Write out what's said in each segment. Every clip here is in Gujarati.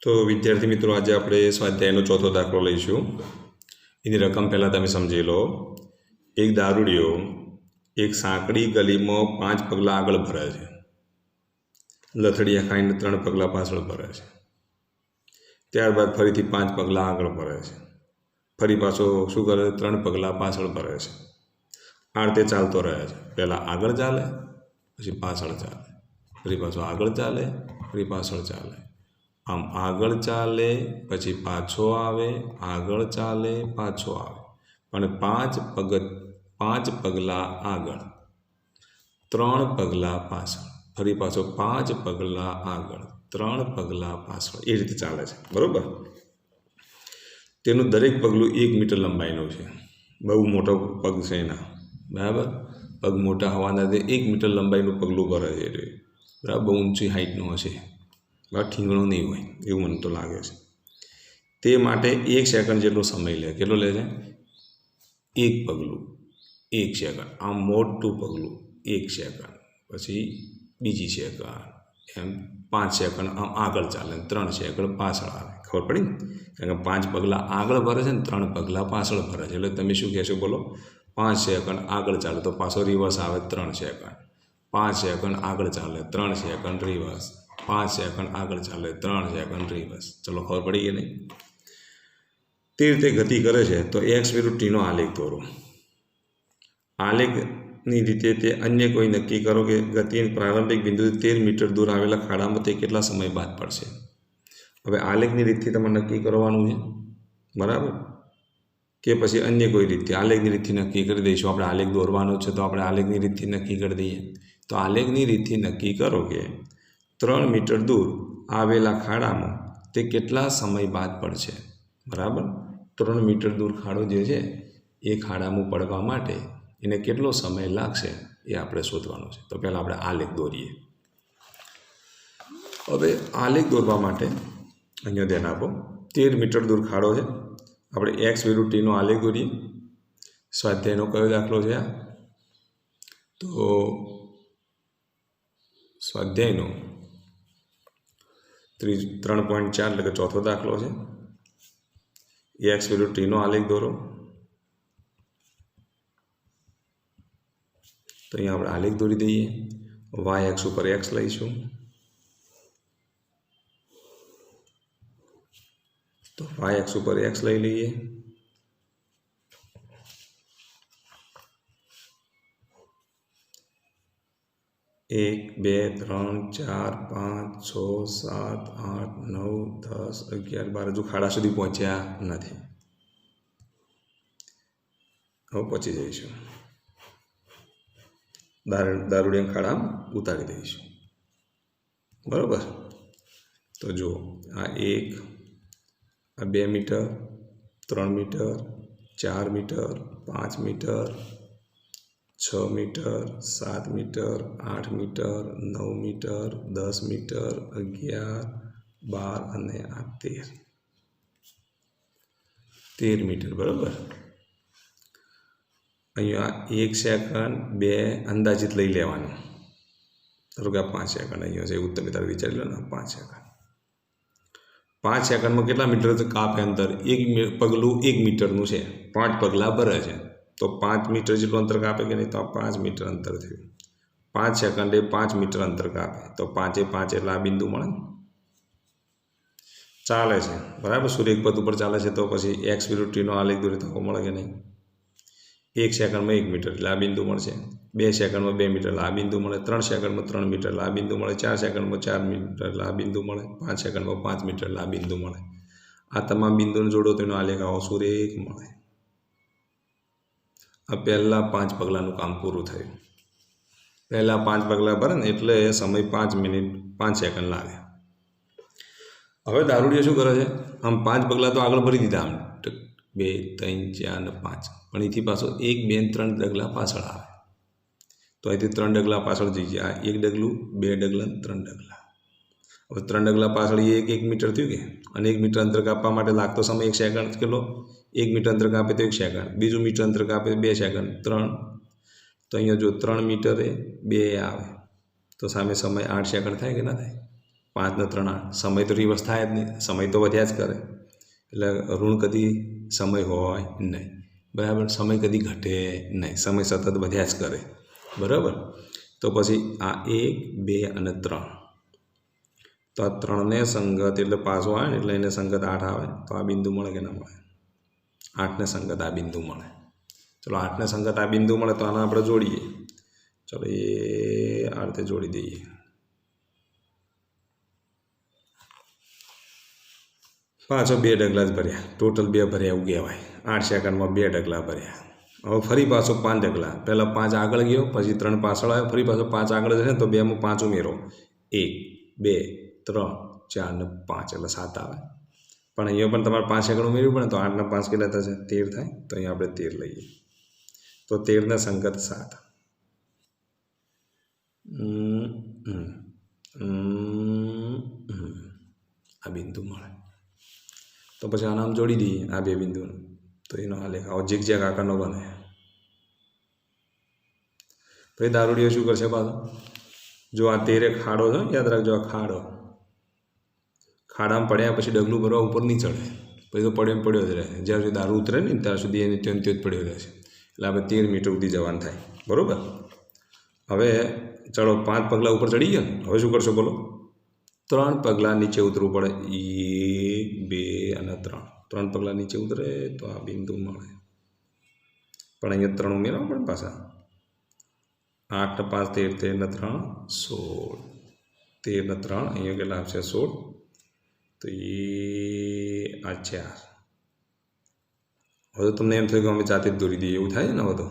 तो विद्यार्थी मित्रों, आज आप स्वाध्यायનો चौथो दाखलो लईशुं। एनी रकम पहला तमे समझी लो। एक दारूडियो एक सांकड़ी गलीमां 5 पगला आगळ भरे छे। लथड़िया खाईने 3 पगला पाछळ भरे छे। त्यारबाद फरीथी 5 पगला आगळ भरे छे। फरी पाछो शुं करे? 3 पगला पाछळ भरे छे। आ रीते चालतो रहे छे। पहेला आगळ चाले, पछी पाछळ चाले, फरी पाछो आगळ चाले, फरी पाछळ चाले। आम आगळ चाले पछी पाछो आवे, आगळ चाले पाछो आवे, पण 5 पगला आगळ, 3 पगला पाछळ, फरी पाछो 5 पगला आगळ, 3 पगला पाछळ, ए रीते चाले छे। बरोबर। तेनुं दरेक पगलुं 1 मीटर लंबाईनुं छे। बहु मोटो पग छे एना। बराबर। पग मोटा होवाना लिधे 1 मीटर लंबाईनुं पगलुं भरे छे। बराबर। बहु ऊंची हाइटनुं हशे। ठींगणो नहीं होय एवुं मने तो लागे छे। ते माटे 1 सेकंड जेटलो समय ले। केटलो ले छे? 1 पगलुं 1 सेकंड। आम मोटुं पगलुं 1 सेकंड, पछी बीजी सेकंड, एम 5 सेकंड आम आगळ चाले, 3 सेकंड पाछळ आवे। खबर पड़ी ने? कारण के 5 पगला आगळ भरे छे ने 3 पगला पाछळ भरे छे। એટલે તમે શું કહેશો? બોલો। 5 સેકंड आगळ चाले तो पाछो रिवर्स आवे 3 सेकंड, 5 सेकंड आगळ चाले 3 सेकंड रिवर्स, 5 सेकंड आगळ चाले 3 सेकंड रिवर्स। चलो, खबर पड़ी कि नहीं? ते रीते गति करे छे तो एक्स विरुद्ध टी नो आलेख दोरो। आलेखनी रीते ते अन्य कोई नक्की करो कि गति प्रारंभिक बिंदु 13 मीटर दूर आवेला खाड़ामां ते केटला समय बाद पड़शे। हवे आलेखनी रीतथी तमारे नक्की करवानुं छे। बराबर। के पछी अन्य कोई रीतथी? आलेखनी रीतथी नक्की करी दईशुं। आपणे आलेख दोरवानो छे तो आपणे आलेखनी रीतथी नक्की करी दईए। तो आलेखनी रीतथी नक्की करो कि 3 मीटर दूर आवेला खाड़ामां ते केटला समय बाद पड़शे। बराबर। 3 मीटर दूर खाड़ो जे छे ए खाड़ामां पड़वा माटे एने केटलो समय लागशे ए आपणे शोधवानुं छे। तो पहेला आपणे आलेख दोरीए। हवे आलेख दोरवा माटे अहींया ध્યાન आपो। 13 मीटर दूर खाड़ो छे। આપણે एक्स विरुद्ध टी નો આલેખ દોરીએ। સ્વાધ્યાયનો કયો દાખલો છે આ? તો સ્વાધ્યાયનો 3.4 એટલે કે ચોથો દાખલો છે। एक्स विरुद्ध टी નો આલેખ દોરો। તો અહીંયા આપણે આલેખ દોરી દઈએ। વાય એક્સ ઉપર એક્સ લઈશું। तो वाय एक्स पर एक्स लई लीए। एक, 2, 3, 4, 5, 6, 7, 8, 9, 10, 11, 12 जो खाड़ा सुधी पहोंच्या नथी। हवे पहोंची जईशुं। दारूडिया खाड़ा उतारी दईशुं। बराबर। तो जो आ 1, 2 metre, 3 metre, 4 metre, 5 metre, 6 metre, 7 metre, 8 metre, 9 metre, 10 metre, 11, 12 અને 13 मीटर। बराबर। अहींया 1 सेकंड 2 अंदाजित लई लेवानुं। धारो के 5 सेकंड अहींया छे એવું તમે તારે વિચારી લો ને। 5 सेकंड 5 सेकंड में केटला मीटर कापे अंतर? 1 पगलू 1 मीटरनुं छे। 5 पगला भरे छे तो 5 मीटर जेटલું अंतर कापे कि नहीं? तो 5 मीटर अंतर थयुं। 5 सेकंडे 5 मीटर अंतर कापे तो 5 ए 5 એટલે આ બિંદુ મળે ને? ચાલે છે। બરાબર। સૂર્યપથ ઉપર ચાલે છે તો પછી एक्स વિરુદ્ધ ટી નો આલેખ દોરીએ તો મળે કે નહીં? 1 सेकंड में 1 मीटर એટલે આ બિંદુ મળશે। 2 सेकंड में 2 मीटर એટલે આ બિંદુ મળે। 3 सेकंड में 3 मीटर એટલે આ બિંદુ મળે। 4 सेकंड में 4 मीटर એટલે આ બિંદુ મળે। 5 सेकंड में 5 मीटर એટલે આ બિંદુ મળે। આ તમામ બિંદુને જોડો તો એનો આલેખ આવો સુરેખ મળે। આ પહેલા 5 પગલાનું કામ પૂરું થયું। પહેલા 5 પગલા ભરે ને એટલે સમય 5 મિનિટ 5 સેકન્ડ લાગે। હવે દારૂડિયો શું કરે છે? આમ 5 પગલા તો આગળ ભરી દીધા। આમ 2, 3, 4 ને 5, પણ એથી પાછો 1, 2 ને 3 ડગલા પાછળ આવે। તો અહીંથી 3 ડગલા પાછળ જઈ જાય। 1 ડગલું, 2 ડગલા, 3 ડગલા। હવે 3 ડગલા પાછળ 1 મીટર થયું કે? અને 1 મીટર અંતર કાપવા માટે લાગતો સમય 1 સેકન્ડ કેટલો? 1 मीटर अंतर कापे तो 1 सेकंड, बीजू मीटर अंतर कापे 2 सेकंड, 3। तो अहींया जो 3 मीटरे 2 आवे तो सामे समय 8 सेकंड थाय कि ना थाय? 5 ને 3 8 સમય તો રિવર્સ થાય જ નહીં, સમય તો વધ્યા જ કરે, એટલે ઋણ કદી સમય હોય નહીં, બરાબર. સમય કદી ઘટે નહીં, સમય સતત વધ્યા જ કરે, બરાબર. તો પછી આ 1 2 અને 3, તો આ 3ને સંગત એટલે પાછો આવે ને એટલે એને સંગત 8 આવે, તો આ બિંદુ મળે કે ના મળે? 8ને સંગત આ બિંદુ મળે. ચલો 8ને સંગત આ બિંદુ મળે તો આને આપણે જોડીએ. ચલો એ આ રીતે જોડી દઈએ. પાછો 2 ડગલા જ ભર્યા, ટોટલ 2 ભર્યા એવું કહેવાય. 8 સેકન્ડમાં 2 ડગલા ભર્યા. હવે ફરી પાછો 5 ડગલા, પહેલાં 5 આગળ ગયો, પછી 3 પાછળ આવ્યો, ફરી પાછો 5 આગળ જશે ને તો 2માં 5 ઉમેરો, 1 2 3 4 ને 5 એટલે 7 આવે. પણ અહીંયા પણ તમારે 5 સેકન્ડ ઉમેરવું પડે, તો 8 ને 5 કેટલા થશે? 13 થાય. તો અહીંયા આપણે 13 લઈએ, તો 13 ને સંગત 7. આ બિંદુ મળે. તો પછી આ નામ જોડી દઈએ આ 2 બિંદુનું, તો એનો આલેખ આવો ઝીગઝેગ આકારનો બને. પછી દારૂડીઓ શું કરશે પાછો? જો આ 13 ખાડો છે, યાદ રાખજો, આ ખાડામાં પડ્યા પછી ડગલું ભરવા ઉપર નહીં ચડે, પછી તો પડ્યો જ રહે. જ્યાં સુધી દારૂ ઉતરે ને ત્યાં સુધી એને ત્યાં જ પડ્યો રહેશે. એટલે આપણે 13 મીટર સુધી જવાનું થાય, બરાબર. હવે ચલો 5 પગલાં ઉપર ચડી ગયા. હવે શું કરશો બોલો? 3 પગલાં નીચે ઉતરવું પડે. 1 2 અને 3 પગલાં નીચે ઉતરે તો આ બિંદુ મળે. પણ અહીંયા 3 ઉમેરવા પડે પાછા. 8 ને 5 13, 13 ને 3 16, 13 ને 3 અહીંયા કેટલા આવશે? 16. તો આ 4. હવે તો તમને એમ થયું કે અમે જાતે જ દોરી દઈએ, એવું થાય ને? હવે તો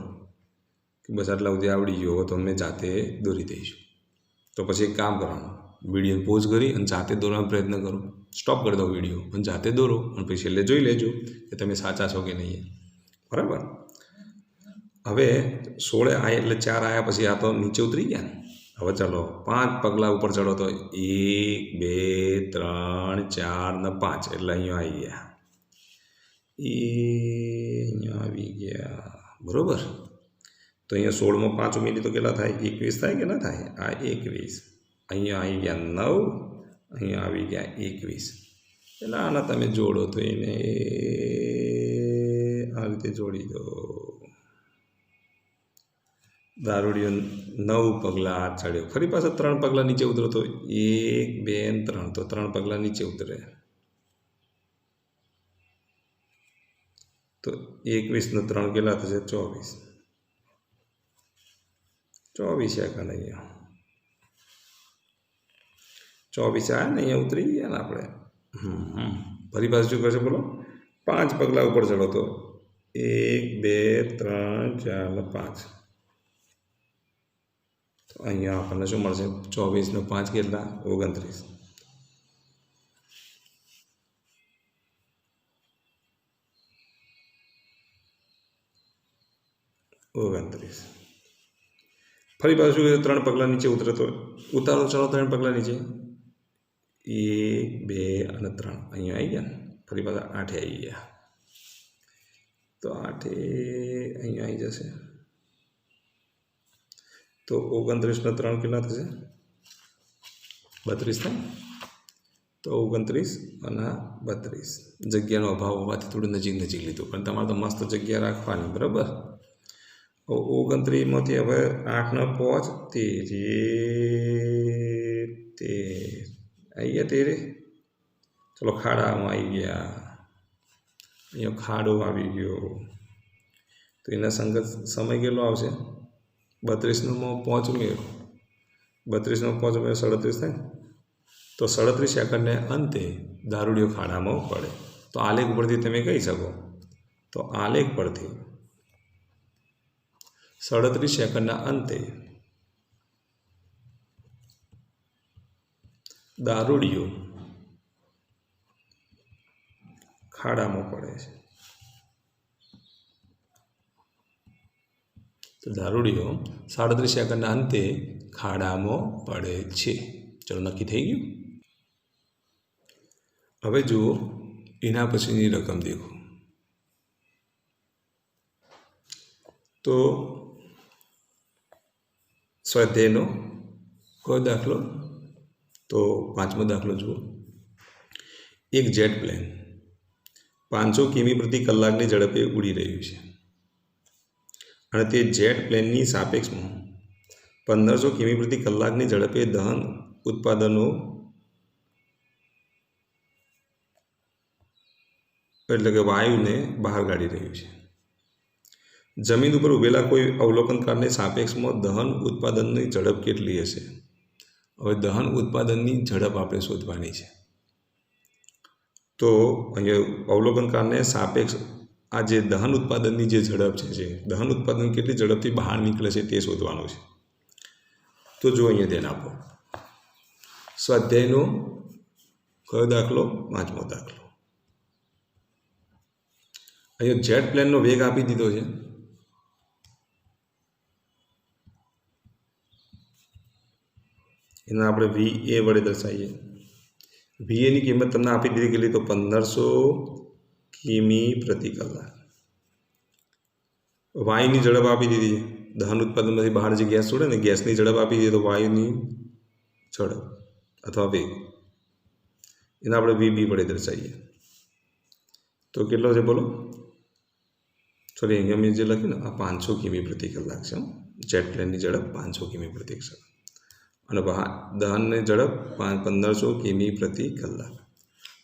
કે બસ આટલા સુધી આવડી ગયો, હવે તો અમે જાતે દોરી દઈશું. તો પછી એક કામ કરવાનું, વિડીયો પોઝ કરી અને જાતે દોરવાનો પ્રયત્ન કરો. સ્ટોપ કરી દો વિડીયો અને જાતે દોરો, અને પછી છેલ્લે જોઈ લેજો કે તમે સાચા છો કે નહીં, બરાબર. હવે 16 આવ્યા એટલે 4 આવ્યા પછી આ તો નીચે ઉતરી ગયા ને. હવે ચાલો 5 પગલાં ઉપર ચડો તો 1 2 3 4 ને 5 એટલે અહીંયા આવી ગયા. અહીંયા આવી ગયા, બરાબર. તો અહીંયા 16માં 5 ઉમેરી તો કેટલા થાય? 21 થાય કે ના થાય? આ 21. અહીંયા આવી ગયા 9, અહીંયા આવી ગયા 21. એટલે આના તમે જોડો તો એને આ રીતે જોડી દો. દારૂડીઓ 9 પગલાં ચડ્યો, ફરી પાછા 3 પગલાં નીચે ઉતરો તો 1 2 ને 3, તો 3 પગલાં નીચે ઉતરે તો 21 ને 3 કેટલા થશે? 24. 24 સેકન્ડ અહીંયા 24 આવ્યા ને, અહીંયા ઉતરી ગયા ને આપણે. ફરી પાછું શું કરશે બોલો? 5 પગલાં ઉપર ચડો તો 1 2 3 4 ને 5, તો અહીંયા આપણને શું મળશે? 24 ને 5 કેટલા? 29. ફરી પાછું 3 પગલાં નીચે ઉતરે તો ઉતારો, ચલો 3 પગલાં નીચે, 1 2 અને 3 અહીંયા આવી ગયા. ફરી પાછા 8 આવી ગયા, તો 8 અહીંયા આવી જશે. તો 29 ને 3 કેટલા થશે? 32 થાય. તો 29 અને 32. જગ્યાનો અભાવ હોવાથી થોડું નજીક લીધું, પણ તમારે તો મસ્ત જગ્યા રાખવાની, બરાબર. 29માંથી હવે 8 ને 5 13 આવી ગયા. 13 ચલો ખાડામાં આવી ગયા. અહીંયા ખાડો આવી ગયો, તો એના સંગત સમય કેટલો આવશે? 32માં 5 ઉમેરો, 32માં 5 ઉમેરો 37 થાય. તો 37 સેકન્ડને અંતે દારૂડીઓ ખાડામાં પડે. તો આલેખ પરથી તમે કહી શકો, તો આલેખ પરથી 37 સેકન્ડના અંતે દારૂડીઓ ખાડામાં પડે છે. તો દારૂડીઓ 37 સેકન્ડના અંતે ખાડામાં પડે છે. ચલો નક્કી થઈ ગયું. હવે જુઓ એના પછીની રકમ દેખો. તો સ્વાધ્યાયનો કયો દાખલો? તો પાંચમો દાખલો જુઓ. એક જેટ પ્લેન 500 કિમી પ્રતિ કલાકની ઝડપે ઉડી રહ્યું છે અને તે જેટ પ્લેનની સાપેક્ષમાં 1500 કિમી પ્રતિ કલાકની ઝડપે દહન ઉત્પાદનો એટલે કે વાયુને બહાર કાઢી રહ્યું છે. જમીન ઉપર ઊભેલા કોઈ અવલોકનકારને સાપેક્ષમાં દહન ઉત્પાદનની ઝડપ કેટલી હશે? હવે દહન ઉત્પાદનની ઝડપ આપણે શોધવાની છે. તો અહીંયા અવલોકનકારને સાપેક્ષ આ જે દહન ઉત્પાદનની જે ઝડપ છે દહન ઉત્પાદન કેટલી ઝડપથી બહાર નીકળે છે તે શોધવાનું છે. તો જો અહીંયા ધ્યાન આપો. સ્વાધ્યાયનો કયો દાખલો? પાંચમો દાખલો. અહીંયા જેટ પ્લેનનો વેગ આપી દીધો છે. એને આપણે VA વડે દર્શાવીએ. VAની કિંમત તમને આપી દીધી કેટલી? તો 1500 કિમી પ્રતિ કલાક. વાયુની ઝડપ આપી દીધી. દહન ઉત્પાદનમાંથી બહાર જે ગેસ છોડે ને ગેસની ઝડપ આપી દીધી. તો વાયુની ઝડપ અથવા વેગ એને આપણે VB વડે દર્શાવીએ. તો કેટલો છે બોલો? સોરી, અહીંયા મેં જે લખ્યું ને આ 500 કિમી પ્રતિ કલાક છે. જેટ પ્લેનની ઝડપ 500 કિમી પ્રતિ કલાક અને દહનની ઝડપ 1500 કિમી પ્રતિ કલાક.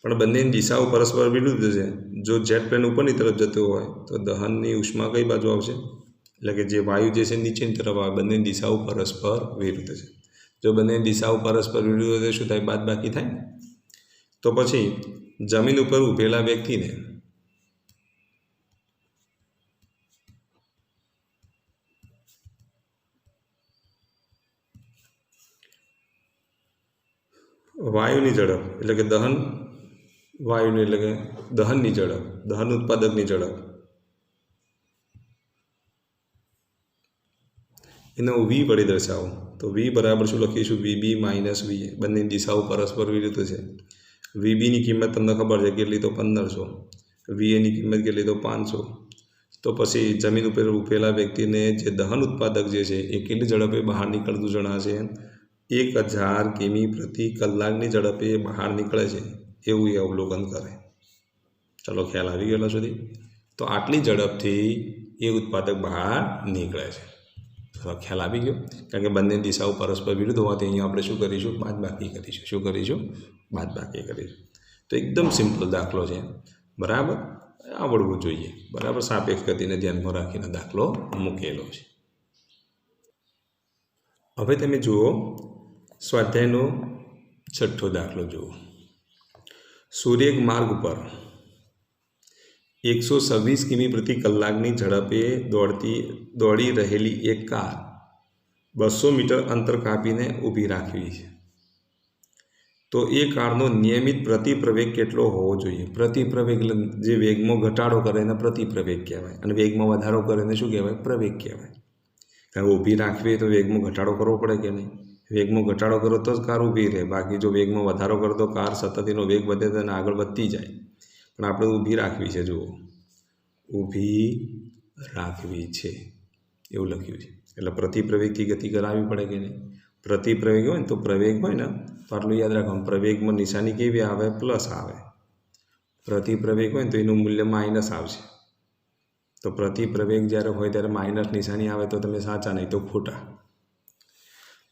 પણ બંનેની દિશાઓ પરસ્પર વિરુદ્ધ છે. જો જેટ પ્લેન ઉપરની તરફ જતો હોય તો દહનની ઉષ્મા કઈ બાજુ આવશે? એટલે કે જે વાયુ જે છે નીચેની તરફ આવે. બંનેની દિશાઓ પરસ્પર વિરુદ્ધ છે. જો બંનેની દિશાઓ પરસ્પર વિરુદ્ધ હોય તો શું થાય? બાદબાકી થાય. તો પછી જમીન ઉપર ઊભેલા વ્યક્તિને વાયુની ઝડપ એટલે કે વાયુની એટલે કે દહનની ઝડપ, દહન ઉત્પાદકની ઝડપ એને હું V વડે દર્શાવું. તો V બરાબર શું લખીશું? VB minus VA. બંનેની દિશાઓ પરસ્પર વિરુદ્ધ છે. VBની કિંમત તમને ખબર છે કેટલી? તો 1500. VAની કિંમત કેટલી? તો 500. તો પછી જમીન ઉપર ઊભેલા વ્યક્તિને જે દહન ઉત્પાદક જે છે એ કેટલી ઝડપે બહાર નીકળતું જણાશે? 1000 કિમી પ્રતિ કલાકની ઝડપે બહાર નીકળે છે એવું એ અવલોકન કરે. ચાલો, ખ્યાલ આવી ગયેલો સુધી? તો આટલી ઝડપથી એ ઉત્પાદક બહાર નીકળે છે. ખ્યાલ આવી ગયો? કારણ કે બંને દિશાઓ પરસ્પર વિરુદ્ધ હોવાથી અહીંયા આપણે શું કરીશું? બાદબાકી કરીશું. શું કરીશું? બાદબાકી કરીશું. તો એકદમ સિમ્પલ દાખલો છે, બરાબર? આવડવું જોઈએ, બરાબર? સાપેક્ષ ગતિને ધ્યાનમાં રાખીને દાખલો મૂકેલો છે. હવે તમે જુઓ સ્વાધ્યાયનો છઠ્ઠો દાખલો જુઓ. સૂર્યગ માર્ગ પર 126 કિમી પ્રતિ કલાકની ઝડપે દોડી રહેલી એક કાર 200 મીટર અંતર કાપીને ઊભી રાખવી છે. તો એ કારનો નિયમિત પ્રતિપ્રવેગ કેટલો હોવો જોઈએ? પ્રતિપ્રવેગ એટલે જે વેગમાં ઘટાડો કરે એને પ્રતિપ્રવેગ કહેવાય અને વેગમાં વધારો કરે એને શું કહેવાય? પ્રવેગ કહેવાય. કારણ કે ઊભી રાખવી તો વેગમાં ઘટાડો કરવો પડે કે નહીં? વેગમાં ઘટાડો કરો તો જ કાર ઊભી રહે. બાકી જો વેગમાં વધારો કરો તો કાર સતત એનો વેગ વધે તો આગળ વધતી જાય. પણ આપણે ઊભી રાખવી છે. જુઓ, ઊભી રાખવી છે એવું લખ્યું છે. એટલે પ્રતિપ્રવેગથી ગતિ કરાવવી પડે કે નહીં? પ્રતિપ્રવેગ હોય ને તો પ્રવેગ હોય ને તો આટલું યાદ રાખવાનું. પ્રવેગમાં નિશાની કેવી આવે? પ્લસ આવે. પ્રતિપ્રવેગ હોય ને તો એનું મૂલ્ય માઇનસ આવશે. તો પ્રતિપ્રવેગ જ્યારે હોય ત્યારે માઇનસ નિશાની આવે તો તમે સાચા, નહીં તો ખોટા.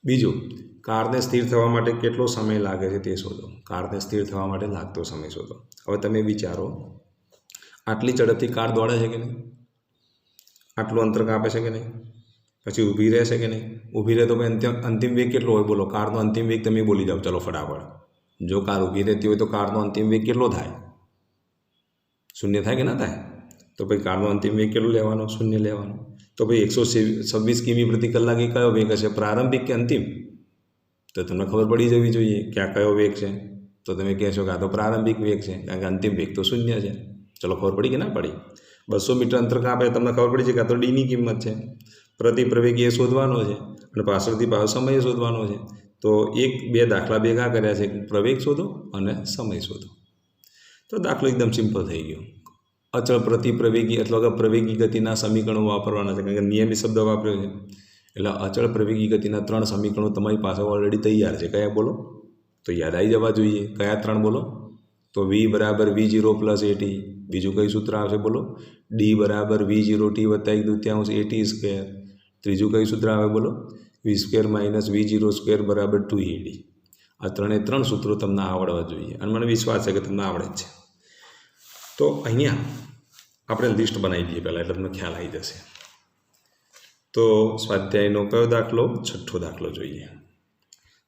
બીજું, કારને સ્થિર થવા માટે કેટલો સમય લાગે છે તે શોધો. કારને સ્થિર થવા માટે લાગતો સમય શોધો. હવે તમે વિચારો, આટલી ઝડપથી કાર દોડે છે કે નહીં? આટલું અંતર કાપે છે કે નહીં? પછી ઊભી રહેશે કે નહીં? ઊભી રહે તો ભાઈ અંતિમ વેગ કેટલો હોય? બોલો, કારનો અંતિમ વેગ તમે બોલી જાઓ. ચલો ફટાફટ. જો કાર ઊભી રહેતી હોય તો કારનો અંતિમ વેગ કેટલો થાય? 0 થાય કે ના થાય? તો ભાઈ કારનો અંતિમ વેગ કેટલો લેવાનો? 0 લેવાનો. તો ભાઈ 126 કિમી પ્રતિ કલાક એ કયો વેગ હશે? પ્રારંભિક કે અંતિમ? તો તમને ખબર પડી જવી જોઈએ કે આ કયો વેગ છે. તો તમે કહેશો કે આ તો પ્રારંભિક વેગ છે, કારણ કે અંતિમ વેગ તો 0 છે. ચલો, ખબર પડી કે ના પડી? 200 મીટર અંતર કાપે તમને ખબર પડી છે કે આ તો ડીની કિંમત છે. પ્રતિપ્રવેગ એ શોધવાનો છે અને પાછળથી પાછો સમય શોધવાનો છે. તો 1-2 દાખલા ભેગા કર્યા છે. પ્રવેગ શોધો અને સમય શોધો. તો દાખલો એકદમ સિમ્પલ થઈ ગયો. અચળ પ્રતિપ્રવેગી અથવા કે પ્રવેગી ગતિના સમીકરણો વાપરવાના છે, કારણ કે નિયમિત શબ્દ વાપર્યો છે. એટલે અચળ પ્રવેગી ગતિના 3 સમીકરણો તમારી પાસે ઓલરેડી તૈયાર છે. કયા બોલો? तो याद आई जवा જોઈએ કયા ત્રણ બોલો तो v बराबर v0 प्लस at बीजू कई सूत्र आवशे बोलो d बराबर v0t वत्ता 1/2 at स्क्वेर त्रीजू कई सूत्र आवे बोलो v square minus v0 square बराबर 2ad आ त्रणेय त्रण सूत्रों तमने आवड़वा जोईए अने मने विश्वास है कि तमने आवड़े ज छे। तो अहींया आपणे लिस्ट बनावी दीए पहेला एटले तमने ख्याल आई जशे। तो स्वाध्यायनो कयो दाखलो छठ्ठो दाखलो जोईए।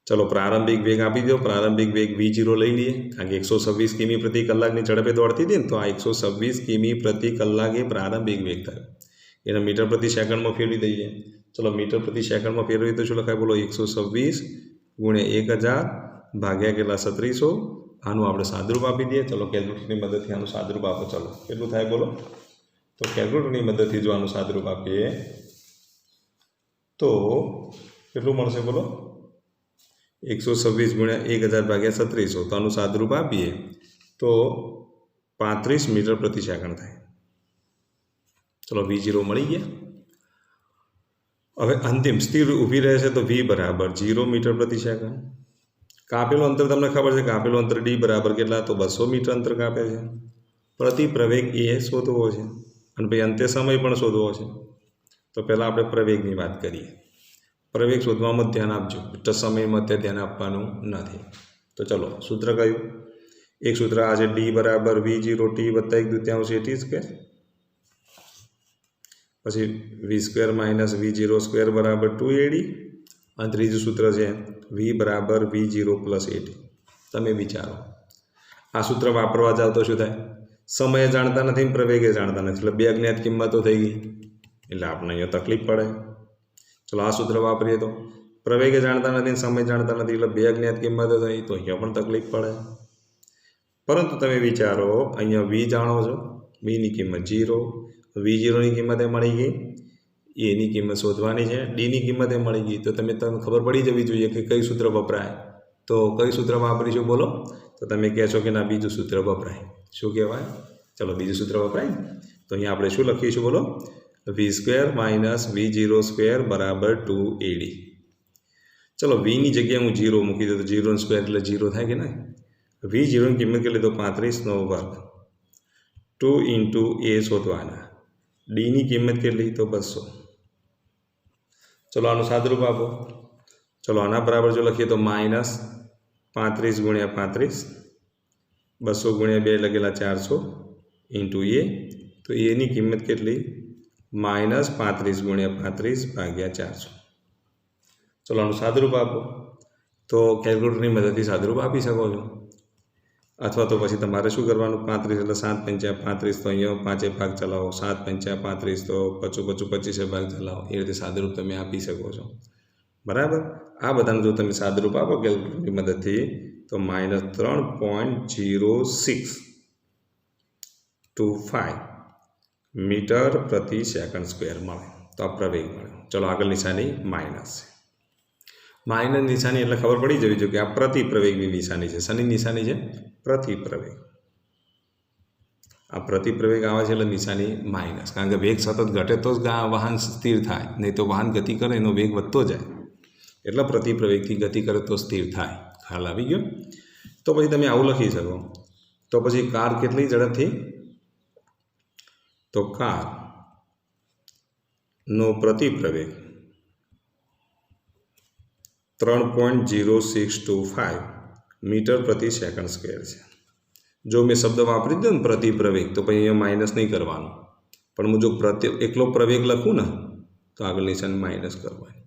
चलो प्रारंभिक वेग आपी दो प्रारंभिक वेग v0 लई लीए कारण के 126 किमी प्रति कलाकनी झड़पे दौड़ती थी ने तो आ 126 किमी प्रति कलाक ए प्रारंभिक वेग थयो एने मीटर प्रति सेकंड में फेरवी दईए। चलो मीटर प्रति सेकंड में फेरवी तो शुं लखाय बोलो 126 गुणिया 1000 भाग्या केटला 3700 आनुं आपणे सादरूप आपी दीए। चलो केल्क्युलेटरनी मददथी आनुं सादरूप आपो। चलो केटलुं थाय बोलो तो केल्क्युलेटरनी मददथी जो आनुं सादरूप आपीए तो केटलुं मळशे बोलो 126 गुणिया 1000 भाग्या 3700 तो आनुं सादरूप आपीए तो 35 मीटर प्रति सेकंड थाय। चलो v0 मळी गया। हवे अंतिम स्थिर ऊभी रहे छे तो v बराबर 0 मीटर प्रति सेकंड। कापेलुं अंतर तमने खबर छे कापेलुं अंतर d बराबर केटला तो 200 मीटर अंतर कापे छे। प्रति प्रवेग a शोधवो छे अने भाई अंते समय पण शोधवो छे। तो पहला आपणे प्रवेगनी वात करीए। प्रवेग शोधवामां ध्यान आपजो एटले समय में अत्यारे ध्यान आपवानुं नथी। तो चलो सूत्र कयुं एक सूत्र आ छे d बराबर v0t वत्ता 1/2 at स्क्वेर पछी v square minus v0 square बराबर 2ad अने त्रीजुं सूत्र छे v बराबर v0 प्लस at। तमे विचारो आ सूत्र वापरवा जाओ तो शुं थाय समय जाणता नथी प्रवेगे जाणता नथी એટલે બે અજ્ઞાત કિંમતો થઈ ગઈ એટલે આપણે અહીંયા તકલીફ પડે। चलो आ सूत्र वापरीए तो प्रवेगे जाणता नथी समय जाणता नथी એટલે બે અજ્ઞાત કિંમતો થઈ तो અહીંયા पण तकलीफ पड़े। परंतु तमे विचारो अहींया v जाणो छो v नी किंमत 0 v0 नी किंमत मळी गई a नी किंमत शोधवानी छे d नी किंमत मळी गई तो तमे खबर पड़ी जवी जोईए कि कई सूत्र वपराय। तो कई सूत्र वापरीशुं बोलो तो तमे कहेशो कि ना बीजुं सूत्र वपराय। शुं कहेवाय चलो बीजुं सूत्र वपराय तो अहींया आपणे शुं लखीशुं बोलो v square minus v0 square बराबर 2ad। चलो v नी जगह हूँ 0 मूकी दो तो 0 स्क्वेर एटले 0 थाय कि नहीं। v0 की किंमत के तो 35 નો વર્ગ 2 इंटू a शोधवाना d नी किंमत के तो 200। चलो आनुं सादरूप आपो। चलो आना बराबर जो लखीए तो माइनस 35 गुणिया 35 200 गुणिया 2 लगेला 400 इंटू ए तो ए नी किंमत केटली माइनस 35 गुणिया 35 भाग्या 400। चलो आनुं सादरूप आपो तो केल्क्युलेटरनी मददथी सादरूप आपी शको छो अथवा तो पछी तमारे शुं करवानुं 35 એટલે 7 पंचा 35 तो अहींया 5 भाग चलावो 7 पंचा 35 तो 25 भाग चलावो ए रीते सादरूप तमे आपी शको छो बराबर। आ बधाने जो तमे सादरूप आपो केल्क्युलेटरनी मददथी तो माइनस 3.0625 मीटर प्रति सेकंड स्क्वेर मळे तो आ प्रवेग मळ्यो। चलो आगळ निशानी माइनस है माइनस निशानी एटले खबर पड़ी जवी जो कि आ प्रति प्रवेगनी निशानी है। शनी निशानी है प्रति प्रवेग आ प्रति प्रवेग आवे छे એટલે निशानी माइनस कारण के वेग सतत घटे तो ज वाहन स्थिर थाय नहीं तो वाहन गति करे एनो वेग वधतो जाए એટલે प्रति प्रवेगथी गति करे तो स्थिर थाय। ख्याल आवी गयो। तो पछी तमे आवुं लखी शको तो पछी कार केटली झड़पथी तो कार नो प्रति प्रवेग 3.0625 मीटर प्रति सेकंड स्क्वेर है। जो मैं शब्द वापरी दो प्रति प्रवेग तो पछी अहींया माइनस नहीं करवानुं पण हूँ जो प्रति एकलो प्रवेग लखूँ ने तो आगळ निशानी माइनस करवानी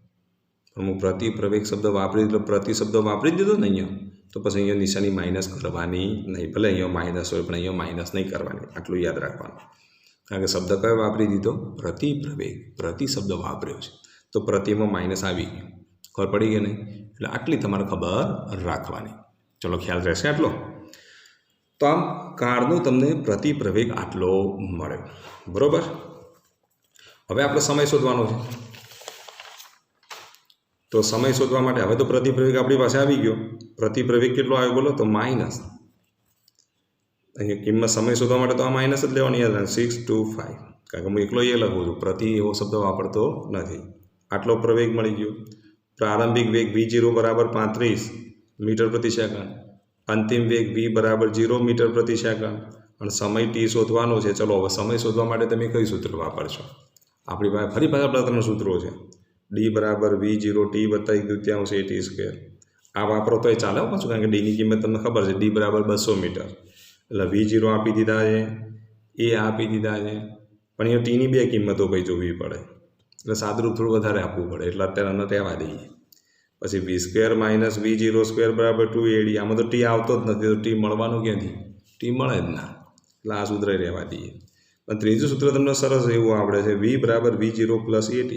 पण हूँ प्रति प्रवेग शब्द वापरी એટલે प्रति शब्द वापरी दीधो ने अहींया तो पछी अहींया निशानी माइनस करवानी नहीं। भले अहींया माइनस होय पण अहींया माइनस नहीं करवानी आटલું याद राखवानुं कारण के शब्द कयो वापरी दीधो प्रति प्रवेग प्रति शब्द वापर्यो छे तो प्रति में माइनस आवी गयो खबर पड़ी गई नहीं એટલે આટલી તમારે ખબર રાખવાની। चलो ख्याल रहेशे आटलो। तो आम कारनो तमने प्रति प्रवेग आटलो मळ्यो बरोबर। हवे आपणे समय शोधवानो छे तो समय शोधवा माटे हवे तो प्रति प्रवेग आपणी पासे आवी गयो। प्रति प्रवेग केटलो आव्यो बोलो तो माइनस अहींया किंमत समय शोधवा माटे तो आ माइनस ज लेवानी याद राख 625 कारण के हूँ एकलो ए लखुं छुं प्रति एवो शब्द वापरतो नथी। आटलो प्रवेग मळी गयो। प्रारंभिक वेग v0 बराबर 35 મીટર પ્રતિ સેકન્ડ, અંતિમ વેગ v બરાબર 0 મીટર પ્રતિ સેકન્ડ અને સમય t શોધવાનો છે. ચલો હવે સમય શોધવા માટે તમે કઈ સૂત્ર વાપરશો? આપણી પાસે ફરી પાછા આપણા 3 સૂત્રો છે. d બરાબર v0 t વત્તા 1/2 a t સ્ક્વેર. આ વાપરો તો એ ચાલે પાછું, કારણ કે ડીની કિંમત તમને ખબર છે, d બરાબર 200 મીટર. એટલે v0 આપી દીધા છે, એ આપી દીધા છે, પણ અહીંયા ટીની 2 કિંમતો ભાઈ જોવી પડે, એટલે સાદુરૂપ થોડું વધારે આપવું પડે, એટલે અત્યારે અમે રહેવા દઈએ. પછી v square minus v0 square બરાબર 2ad. આમાં તો ટી આવતો જ નથી, તો ટી મળવાનું ક્યાંથી? ટી મળે જ ના, એટલે આ સૂત્ર રહેવા દઈએ. પણ ત્રીજું સૂત્ર તમને સરસ એવું આવડે છે, v બરાબર v0 પ્લસ at.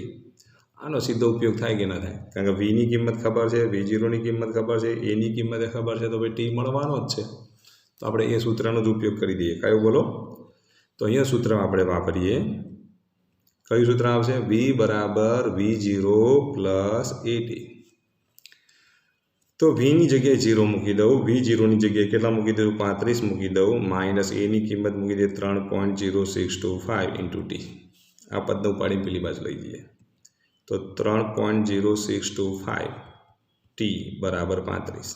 આનો સીધો ઉપયોગ થાય કે ના થાય? કારણ કે vની કિંમત ખબર છે, v0ની કિંમત ખબર છે, એની કિંમત ખબર છે, તો ભાઈ ટી મળવાનો જ છે. તો આપણે એ સૂત્રનો જ ઉપયોગ કરી દઈએ. કયું બોલો? તો અહીંયા સૂત્ર આપણે વાપરીએ. કયું સૂત્ર આવશે? v બરાબર v0 પ્લસ at. તો vની જગ્યાએ 0 મૂકી દઉં, v0ની જગ્યાએ કેટલા મૂકી દઉં? 35 મૂકી દઉં, માઇનસ એની કિંમત મૂકી દઈએ 3.0625 ઇન્ટુ ટી. આ પદને ઉપાડીને પેલી બાજુ લઈ જઈએ તો 3.0625 ટી બરાબર 35.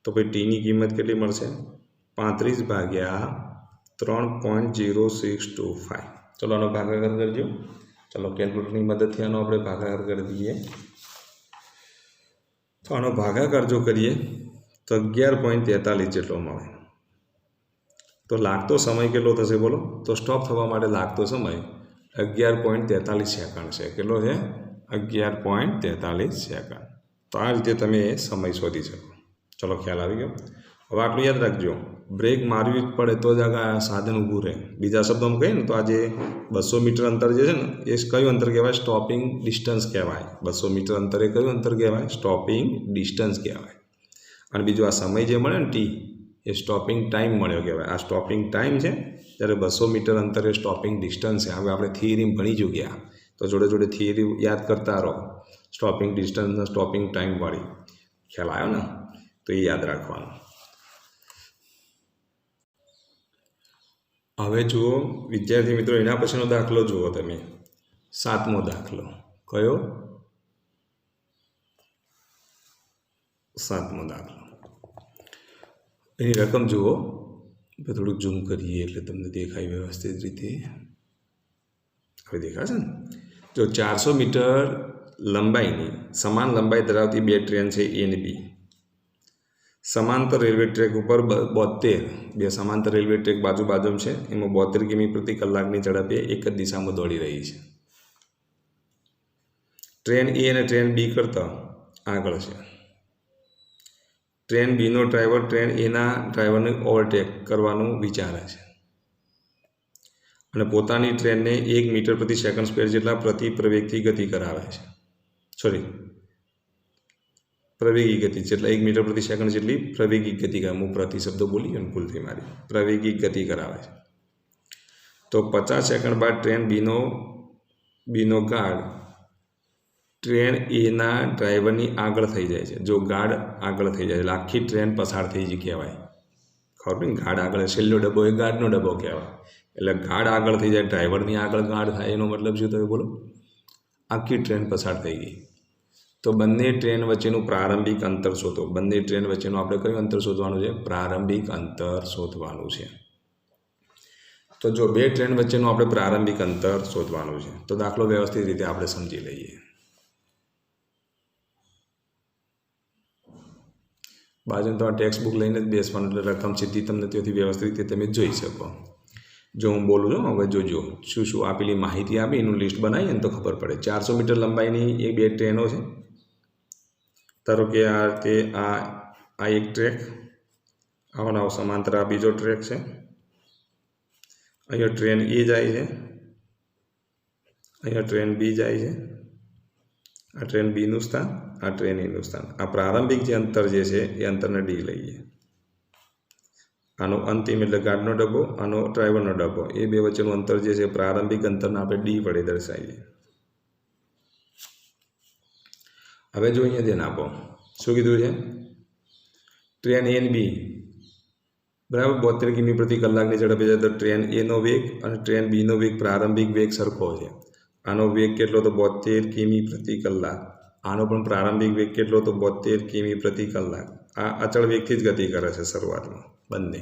તો ભાઈ ટીની કિંમત કેટલી મળશે? 35 ભાગ્યા 3.0625. ચલો આનો ભાગાકાર કરજો. ચલો કેલ્ક્યુલેટરની મદદથી આનો આપણે ભાગાકાર કરી દઈએ. તો આનો ભાગાકાર જો કરીએ તો 11.43 જેટલો મળે. તો લાગતો સમય કેટલો થશે બોલો? તો સ્ટોપ થવા માટે લાગતો સમય 11.43 સેકન્ડ છે. કેટલો છે? 11.43 સેકન્ડ. તો આ રીતે તમે સમય શોધી શકો. ચલો ખ્યાલ આવી ગયો. હવે આટલું યાદ રાખજો, બ્રેક મારવી જ પડે તો જ આ સાધન ઊભું રહે. બીજા શબ્દોમાં કહીએ ને તો આ જે 200 મીટર અંતર જે છે ને, એ કયું અંતર કહેવાય? સ્ટોપિંગ ડિસ્ટન્સ કહેવાય. 200 મીટર અંતરે કયું અંતર કહેવાય? સ્ટોપિંગ ડિસ્ટન્સ કહેવાય. અને બીજું આ સમય જે મળે ને ટી, એ સ્ટોપિંગ ટાઈમ મળ્યો કહેવાય. આ સ્ટોપિંગ ટાઈમ છે, જ્યારે 200 મીટર અંતરે સ્ટોપિંગ ડિસ્ટન્સ છે. હવે આપણે થિયરી ભણી ચૂક્યા, તો જોડે જોડે થિયરી યાદ કરતા રહો. સ્ટોપિંગ ડિસ્ટન્સ, સ્ટોપિંગ ટાઈમવાળી. ખ્યાલ આવ્યો ને? તો એ યાદ રાખવાનું. હવે જુઓ વિદ્યાર્થી મિત્રો, એના પછીનો દાખલો જુઓ તમે. 7મો દાખલો. કયો? 7મો દાખલો. એની રકમ જુઓ. થોડુંક ઝૂમ કરીએ એટલે તમને દેખાય વ્યવસ્થિત રીતે. હવે દેખાશે ને? જો 400 મીટર લંબાઈની સમાન લંબાઈ ધરાવતી 2 ટ્રેન છે એ અને બી. સમાંતર રેલવે ટ્રેક ઉપર 72, 2 સમાંતર રેલવે ટ્રેક બાજુ બાજુમાં છે, એમાં 72 કિમી પ્રતિ કલાકની ઝડપે એક જ દિશામાં દોડી રહી છે. ટ્રેન એ અને ટ્રેન બી કરતાં આગળ છે. ટ્રેન બીનો ડ્રાઈવર ટ્રેન એના ડ્રાઈવરને ઓવરટેક કરવાનું વિચારે છે અને પોતાની ટ્રેનને 1 મીટર પ્રતિ સેકન્ડ સ્ક્વેર જેટલા પ્રતિ પ્રવેગથી ગતિ કરાવે છે. પ્રવેગી ગતિ જેટલા 1 મીટર પ્રતિ સેકન્ડ જેટલી પ્રવેગી ગતિ કરાવે. હું પ્રતિ શબ્દ બોલી ગયો ને, ભૂલથી મારી. પ્રવેગી ગતિ કરાવે છે. તો 50 સેકન્ડ બાદ ટ્રેન બીનો ગાર્ડ ટ્રેન એના ડ્રાઈવરની આગળ થઈ જાય છે. જો ગાર્ડ આગળ થઈ જાય એટલે આખી ટ્રેન પસાર થઈ જ કહેવાય. ખબર ને? ગાર્ડ આગળ, છેલ્લો ડબ્બો એ ગાર્ડનો ડબ્બો કહેવાય. એટલે ગાર્ડ આગળ થઈ જાય, ડ્રાઈવરની આગળ ગાર્ડ થાય, એનો મતલબ શું થયો બોલો? આખી ટ્રેન પસાર થઈ ગઈ. તો બંને ટ્રેન વચ્ચેનું પ્રારંભિક અંતર શોધો. બંને ટ્રેન વચ્ચેનું આપણે કયું અંતર શોધવાનું છે? પ્રારંભિક અંતર શોધવાનું છે. તો જો 2 ટ્રેન વચ્ચેનું આપણે પ્રારંભિક અંતર શોધવાનું છે, તો દાખલો વ્યવસ્થિત રીતે આપણે સમજી લઈએ. બાજુમાં તમારે ટેક્સ્ટ બુક લઈને જ બેસવાનું, એટલે રકમ સીધી તમને ત્યાંથી વ્યવસ્થિત રીતે તમે જોઈ શકો. જો હું બોલું છું, હવે જોજો શું શું આપેલી માહિતી આપી એનું લિસ્ટ બનાવીએ ને તો ખબર પડે. 400 મીટર લંબાઈની એ 2 ટ્રેનો છે. ધારો કે આ એક ટ્રેક, આવો સમાંતર આ બીજો ટ્રેક છે. અહીંયા ટ્રેન એ જાય છે, અહીંયા ટ્રેન બી જાય છે. આ ટ્રેન બીનું સ્થાન, આ ટ્રેન એનું સ્થાન. આ પ્રારંભિક જે અંતર જે છે એ અંતરને ડી લઈએ. આનો અંતિમ એટલે ગાર્ડનો ડબ્બો, આનો ડ્રાઈવરનો ડબ્બો, એ 2 વચ્ચેનું અંતર જે છે પ્રારંભિક અંતરને આપણે ડી વડે દર્શાવીએ. હવે જો અહીંયા ધ્યાન આપો, શું કીધું છે? ટ્રેન એ અને બી બરાબર 72 કિમી પ્રતિ કલાકની ઝડપે છે. તો ટ્રેન એનો વેગ અને ટ્રેન બીનો વેગ, પ્રારંભિક વેગ સરખો છે. આનો વેગ કેટલો? તો 72 કિમી પ્રતિ કલાક. આનો પણ પ્રારંભિક વેગ કેટલો? તો 72 કિમી પ્રતિ કલાક. આ અચળ વેગથી જ ગતિ કરે છે શરૂઆતમાં બંને,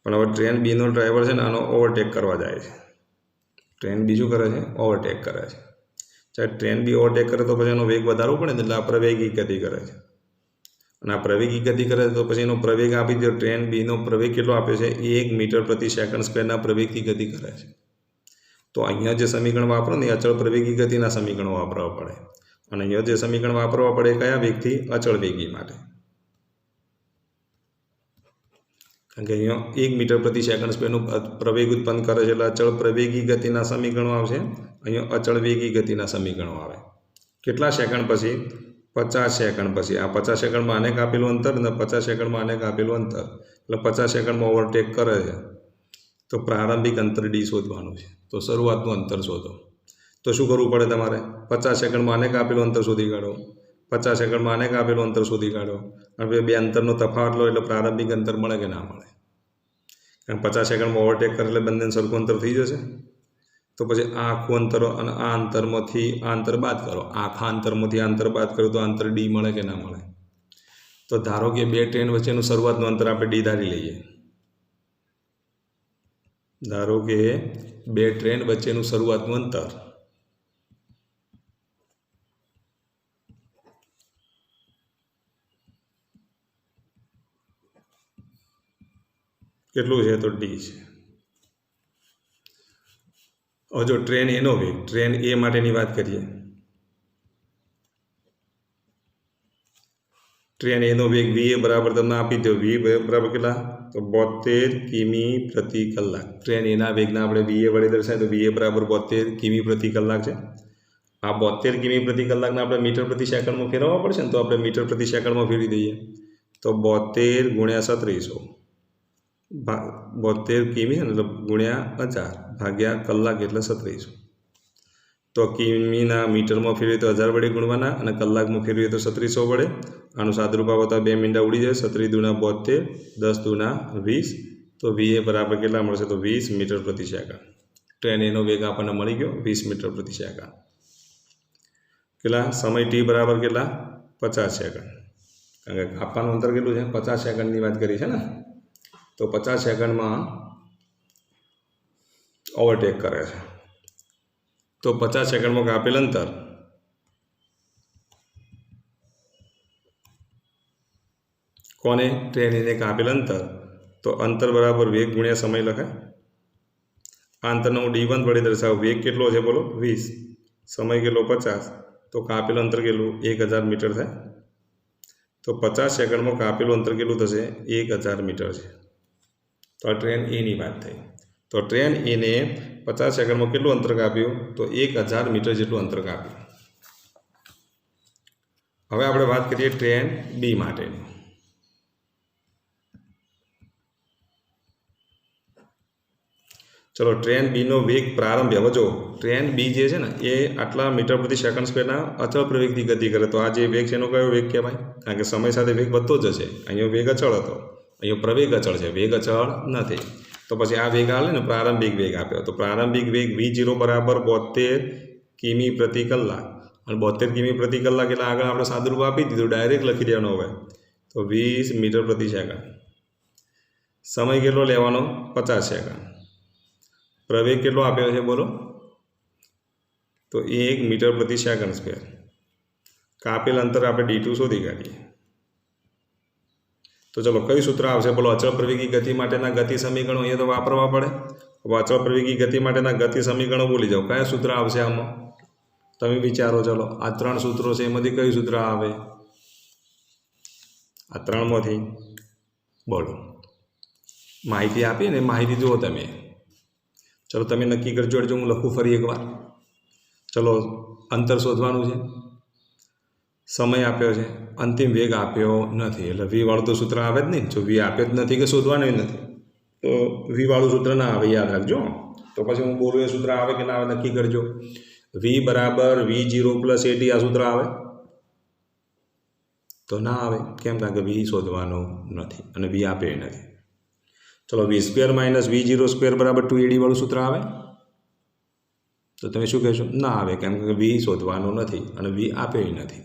પણ હવે ટ્રેન બીનો ડ્રાઈવર છે ને આનો ઓવરટેક કરવા જાય છે. ટ્રેન બી શું કરે છે? ઓવરટેક કરે છે. ચાહે ટ્રેન બી ઓવરટેક કરે તો પછી એનો વેગ વધારવો પડે ને, એટલે આ પ્રવેગી ગતિ કરે છે. અને આ પ્રવેગી ગતિ કરે તો પછી એનો પ્રવેગ આપી દો. ટ્રેન બીનો પ્રવેગ કેટલો આપ્યો છે? 1 મીટર પ્રતિ સેકન્ડ સ્ક્વેરના પ્રવેગથી ગતિ કરે છે. તો અહીંયા જે સમીકરણ વાપરો ને એ અચળ પ્રવેગી ગતિના સમીકરણો વાપરવા પડે, અને અહીંયા જે સમીકરણ વાપરવા પડે કયા વેગથી? અચળ વેગી માટે. કારણ કે અહીંયા 1 મીટર પ્રતિ સેકન્ડ સ્ક્વેરનું પ્રવેગ ઉત્પન્ન કરે છે, એટલે અચળ પ્રવેગી ગતિના સમીકરણો આવશે. અહીંયા અચળ વેગી ગતિના સમીકરણો આવે. કેટલા સેકન્ડ પછી? 50 સેકન્ડ પછી. આ 50 સેકન્ડમાં આને કાપેલું અંતર અને 50 સેકન્ડમાં આને કાપેલું અંતર, એટલે 50 સેકન્ડમાં ઓવરટેક કરે છે. તો પ્રારંભિક અંતર ડી શોધવાનું છે. તો શરૂઆતનું અંતર શોધો. તો શું કરવું પડે તમારે? 50 સેકન્ડમાં આને કાપેલું અંતર શોધી કાઢો, 50 સેકન્ડમાં આને કાપેલું અંતર શોધી કાઢો, અને બે અંતરનો તફાવત લો એટલે પ્રારંભિક અંતર મળે કે ના મળે? કારણ 50 સેકન્ડમાં ઓવરટેક કરે એટલે બંને સરખું અંતર થઈ જશે. તો પછી આ આખું અંતર અને આ અંતરમાંથી આ અંતર બાદ કરો, આખા અંતરમાંથી આ અંતર બાદ કરો તો અંતર ડી મળે કે ના મળે? તો ધારો કે બે ટ્રેન વચ્ચેનું શરૂઆતનું અંતર આપણે ડી ધારી લઈએ. ધારો કે બે ટ્રેન વચ્ચેનું શરૂઆતનું અંતર કેટલું છે? તો ડી છે. હવે જો ટ્રેન એનો વેગ, ટ્રેન એ માટેની વાત કરીએ. ટ્રેન એનો વેગ વી એ બરાબર તમને આપી દો. વી બરાબર કેટલા? તો 72 કિમી પ્રતિ કલાક. ટ્રેન એના વેગના આપણે વી એ વડે દર્શાવીએ તો વી એ બરાબર 72 કિમી પ્રતિ કલાક છે. આ 72 કિમી પ્રતિ કલાકને આપણે મીટર પ્રતિ સેકન્ડમાં ફેરવવા પડશે ને, તો આપણે મીટર પ્રતિ સેકન્ડમાં ફેરવી દઈએ. તો 72 ગુણ્યા 3700, 72 કિમી એટલે ગુણ્યા 1000 ભાગ્યા કલાક એટલે 3700. તો કિમીના મીટરમાં ફેરવીએ તો 1000 વડે ગુણવાના, અને કલાકમાં ફેરવીએ તો 3700 વડે. આનું સાદુરૂપ આપો તો 2 મીંડા ઉડી જાય. 37 દુના 72, 10 દુના 20. તો વી એ બરાબર કેટલા મળશે? તો 20 મીટર પ્રતિ સેકન્ડ. ટ્રેન એનો વેગ આપણને મળી ગયો 20 મીટર પ્રતિ સેકન્ડ. કેટલા સમય ટી બરાબર કેટલા? 50 સેકન્ડ. કારણ કે કાપવાનું અંતર કેટલું છે? 50 સેકન્ડની વાત કરી છે ને. તો 50 સેકન્ડમાં ઓવરટેક કરે છે. તો 50 સેકન્ડમાં કાપેલ અંતર કોને? ટ્રેન એને કાપેલ અંતર. તો અંતર બરાબર વેગ ગુણ્યા સમય લખાય. આ અંતરને હું D1 વડે દર્શાવું. વેગ કેટલો છે બોલો? 20. સમય કેટલો? 50. તો કાપેલું અંતર કેટલું? 1000 મીટર થાય. તો 50 સેકન્ડમાં કાપેલું અંતર કેટલું થશે? 1000 મીટર છે. તો આ ટ્રેન એની વાત થઈ. તો ટ્રેન એને 50 સેકન્ડમાં કેટલું અંતર કાપ્યું? તો 1000 મીટર જેટલું અંતર કાપ્યું. હવે આપણે વાત કરીએ ટ્રેન બી માટેની. ચલો, ટ્રેન બીનો વેગ પ્રારંભ. હવે જો ટ્રેન બી જે છે ને એ આટલા મીટર પ્રતિ સેકન્ડ સ્ક્વેરના અચળ પ્રવેગથી ગતિ કરે. તો આ જે વેગ છે એનો કયો વેગ કહેવાય? કારણ કે સમય સાથે વેગ વધતો જ હશે. અહીંયા વેગ અચળ હતો, અહીંયા પ્રવેગ અચળ છે, વેગ અચળ નથી. તો પછી આ વેગ આવે ને પ્રારંભિક વેગ આપ્યો. તો પ્રારંભિક વેગ V0 બરાબર 72 કિમી પ્રતિ કલાક. અને 72 કિમી પ્રતિ કલાક એટલે આગળ આપણે સાદુરૂપ આપી દીધું, ડાયરેક્ટ લખી દેવાનો. હવે તો 20 મીટર પ્રતિ સેકન્ડ. સમય કેટલો લેવાનો? 50 સેકન્ડ. પ્રવેગ કેટલો આપ્યો છે બોલો? તો 1 મીટર પ્રતિ સેકન્ડ સ્ક્વેર. કાપેલ અંતર આપણે D2 શોધી કાઢીએ. તો ચલો, કયું સૂત્ર આવશે બોલો? અચળ પ્રવેગી ગતિ માટેના ગતિ સમીકરણો અહીંયા તો વાપરવા પડે. અચળ પ્રવેગી ગતિ માટેના ગતિ સમીકરણો ભૂલી જાઓ. કયા સૂત્ર આવશે આમાં? તમે વિચારો. ચલો, આ 3 સૂત્રો છે, એમાંથી કયું સૂત્ર આવે? આ 3માંથી બોલો. માહિતી આપી ને, માહિતી જુઓ તમે. ચલો, તમે નક્કી કરજો. એટલે હું લખું ફરી એકવાર. ચલો, અંતર શોધવાનું છે, સમય આપ્યો છે, અંતિમ વેગ આપ્યો નથી. એટલે વી વાળું તો સૂત્ર આવે જ નહીં. જો વી આપ્યો જ નથી કે શોધવાનું નથી તો વી વાળું સૂત્ર ના આવે, યાદ રાખજો. તો પછી હું બોલું એ સૂત્ર આવે કે ના આવે નક્કી કરજો. વી બરાબર V0 + AT આ સૂત્ર આવે? તો ના આવે. કેમ? કારણ કે વી શોધવાનું નથી અને વી આપ્યો નથી. ચલો, V² - V0² બરાબર 2AD વાળું સૂત્ર આવે? તો તમે શું કહેશો? ના આવે, કેમ કે વી શોધવાનું નથી અને વી આપ્યો નથી.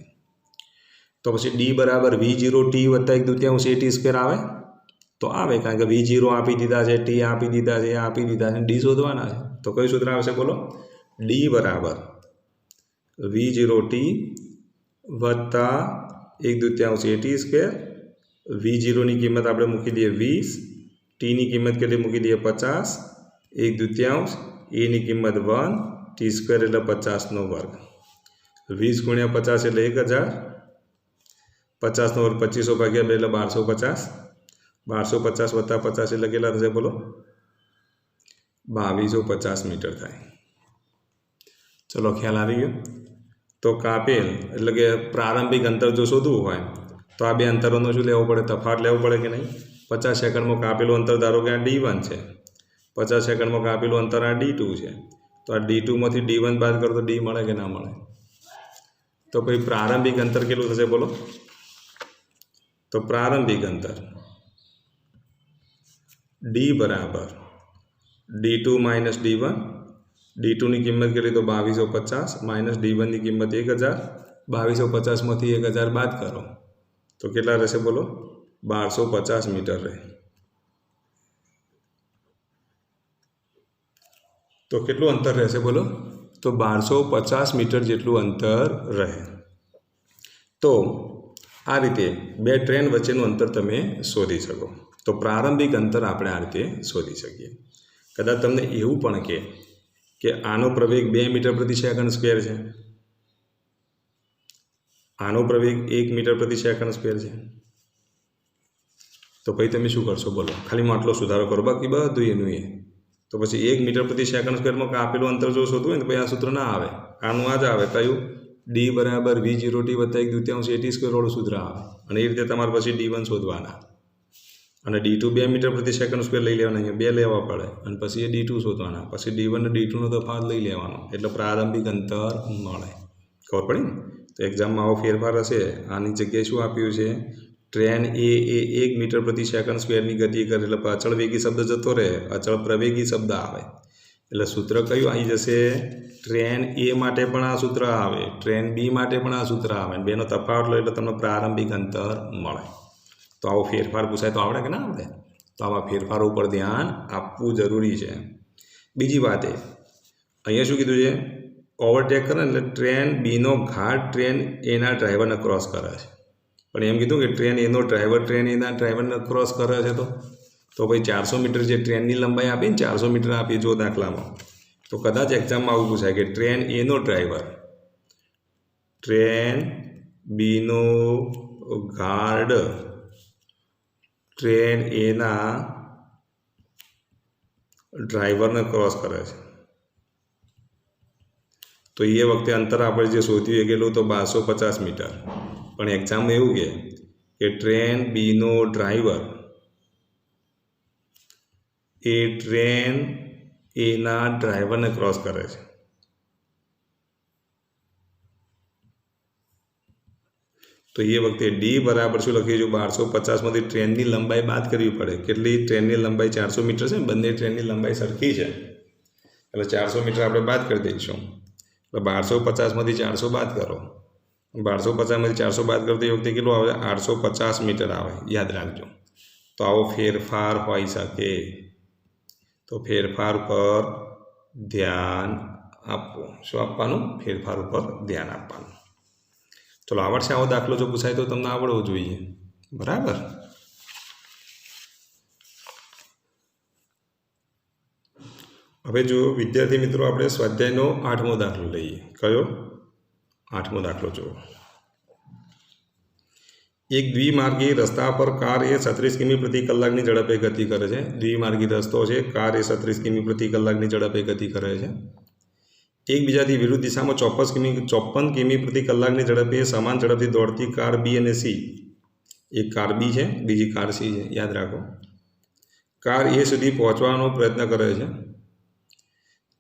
તો પછી ડી બરાબર v0t વત્તા 1/2 at² આવે તો આવે, કારણ કે v0 આપી દીધા છે, ટી આપી દીધા છે, આપી દીધા છે, ડી શોધવાના છે. તો કયું સૂત્ર આવશે બોલો? ડી બરાબર v0t વત્તા 1/2 at². v0ની કિંમત આપણે મૂકી દઈએ 20, ટીની કિંમત કેટલી મૂકી દઈએ 50, 1/2, એની કિંમત 1, t² એટલે 50નો વર્ગ. 20 ગુણ્યા 50 એટલે 1000, 50નો વર્ગ 2500 ભાગ્યા 2 એટલે 1250, 1250 વત્તા 50 એટલે કેટલા થશે બોલો? 2250 મીટર થાય. ચલો ખ્યાલ આવી ગયો? તો કાપેલ એટલે કે પ્રારંભિક અંતર જો શોધવું હોય તો આ બે અંતરોનો શું લેવો પડે? તફાવત લેવો પડે કે નહીં? 50 સેકન્ડમાં કાપેલું અંતર ધારો કે આ d1 છે, 50 સેકન્ડમાં કાપેલું અંતર આ d2 છે, તો આ d2માંથી d1 બાદ કરો તો d મળે કે ના મળે? તો પછી પ્રારંભિક અંતર કેટલું થશે બોલો? તો પ્રારંભિક અંતર d બરાબર d2 માઇનસ d1. d2ની કિંમત કેટલી? તો 2250 માઇનસ d1ની કિંમત 1000. 2250માંથી 1000 બાદ કરો તો કેટલા રહેશે બોલો? 1250 મીટર રહે. તો કેટલું અંતર રહેશે બોલો? તો 1250 મીટર જેટલું અંતર રહે. તો આ રીતે બે ટ્રેન વચ્ચેનું અંતર તમે શોધી શકો. તો પ્રારંભિક અંતર આપણે આ રીતે શોધી શકીએ. કદાચ તમને એવું પણ કે આનો પ્રવેગ 2 મીટર પ્રતિ સેકન્ડ સ્ક્વેર છે, આનો પ્રવેગ 1 મીટર પ્રતિ સેકન્ડ સ્ક્વેર છે, તો પછી તમે શું કરશો બોલો? ખાલી આટલો સુધારો કરો, બાકી બધું એનું એ. તો પછી 1 મીટર પ્રતિ સેકન્ડ સ્ક્વેરમાં આપેલું અંતર જો શોધવું હોય ને તો પછી આ સૂત્ર ના આવે, આનું આ જ આવે. કયું? ડી બરાબર v0t વત્તા 1/2 at² વાળું સૂત્ર આવે. અને એ રીતે તમારે પછી d1 શોધવાના, અને d2 2 મીટર પ્રતિ સેકન્ડ સ્ક્વેર લઈ લેવાના, અહીંયા 2 લેવા પડે, અને પછી એ d2 શોધવાના, પછી d1 અને d2નો તફાવત લઈ લેવાનો, એટલે પ્રારંભિક અંતર મળે. ખબર પડી ને? તો એક્ઝામમાં આવો ફેરફાર હશે. આની જગ્યાએ શું આપ્યું છે? ટ્રેન એ 1 મીટર પ્રતિ સેકન્ડ સ્ક્વેરની ગતિ કરે, એટલે અચળ વેગી શબ્દ જતો રહે, અચળ પ્રવેગી શબ્દ આવે. એટલે સૂત્ર કયું આવી જશે? ટ્રેન એ માટે પણ આ સૂત્ર આવે, ટ્રેન બી માટે પણ આ સૂત્ર આવે, બેનો તફાવત લો એટલે તમને પ્રારંભિક અંતર મળે. તો આવો ફેરફાર પૂછાય તો આવડે કે ના આવડે? તો આવા ફેરફારો ઉપર ધ્યાન આપવું જરૂરી છે. બીજી વાત એ અહીંયા શું કીધું છે? ઓવરટેક કરે એટલે ટ્રેન બીનો ઘાટ ટ્રેન એના ડ્રાઈવરને ક્રોસ કરે છે. પણ એમ કીધું કે ટ્રેન એનો ડ્રાઈવર ટ્રેન એના ડ્રાઈવરને ક્રોસ કરે છે, તો ભાઈ 400 મીટર જે ટ્રેનની લંબાઈ આપીને 400 મીટર આપી જો દાખલામાં, તો કદાચ એક્ઝામમાં આવું પૂછાય કે ટ્રેન એનો ડ્રાઈવર ટ્રેન બીનો ગાર્ડ ટ્રેન એના ડ્રાઈવરને ક્રોસ કરે છે, તો એ વખતે અંતર આપણે જે શોધ્યું એ કેટલું? તો 1250 મીટર. પણ એક્ઝામમાં એવું કે ટ્રેન બીનો ડ્રાઈવર એ ટ્રેન એના ડ્રાઈવરને ક્રોસ કરે છે, તો એ વખતે ડી બરાબર શું લખીશું? 1250માંથી ટ્રેનની લંબાઈ બાદ કરવી પડે. કેટલી? ટ્રેનની લંબાઈ 400 મીટર છે, બંને ટ્રેનની લંબાઈ સરખી છે, એટલે 400 મીટર આપણે બાદ કરી દઈશું. એટલે 1250માંથી 400 બાદ કરો, 1250માંથી 400 બાદ કરતી વખતે કેટલું આવે? 850 મીટર આવે. યાદ રાખજો. તો આવો ફેરફાર હોઈ શકે. તો ફેરફાર પર ધ્યાન આપવું. શું આપવાનું? ફેરફાર ઉપર ધ્યાન આપવાનું. ચલો આવડશે આવો દાખલો જો પૂછાય તો તમને આવડવો જોઈએ, બરાબર? હવે જો વિદ્યાર્થી મિત્રો આપણે સ્વાધ્યાયનો 8મો દાખલો લઈએ. કયો? 8મો દાખલો જુઓ. એક દ્વિમાર્ગી રસ્તા પર કાર એ 36 કિમી પ્રતિ કલાકની ઝડપે ગતિ કરે છે. દ્વિમાર્ગી રસ્તો છે, કાર એ 36 કિમી પ્રતિ કલાકની ઝડપે ગતિ કરે છે. એકબીજાથી વિરુદ્ધ દિશામાં 54 કિમી પ્રતિ કલાકની ઝડપે સમાન ઝડપથી દોડતી કાર બી અને સી, એક કાર બી છે, બીજી કાર સી છે, યાદ રાખો. કાર એ સુધી પહોંચવાનો પ્રયત્ન કરે છે.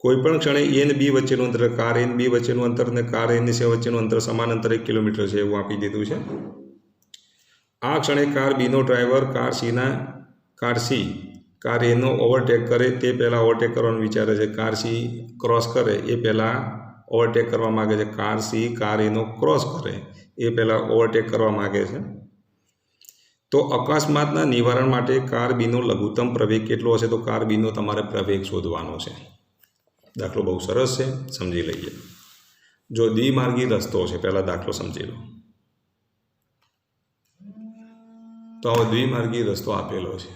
કોઈપણ ક્ષણે એ અને બી વચ્ચેનું અંતર, કાર એ અને બી વચ્ચેનું અંતર અને કાર એ અને સી વચ્ચેનું અંતર સમાન અંતર 1 કિલોમીટર છે, એવું આપી દીધું છે. આ ક્ષણે કાર બીનો ડ્રાઈવર કાર સી કાર એનો ઓવરટેક કરે તે પહેલાં ઓવરટેક કરવાનું વિચારે છે. કાર સી ક્રોસ કરે એ પહેલાં ઓવરટેક કરવા માગે છે, કાર સી કાર એનો ક્રોસ કરે એ પહેલાં ઓવરટેક કરવા માગે છે, તો અકસ્માતના નિવારણ માટે કાર બીનો લઘુત્તમ પ્રવેગ કેટલો હશે? તો કાર બીનો તમારે પ્રવેગ શોધવાનો છે. દાખલો બહુ સરસ છે, સમજી લઈએ. જો દ્વિમાર્ગી રસ્તો છે, પહેલાં દાખલો સમજી લો. તો આવો દ્વિમાર્ગી રસ્તો આપેલો છે.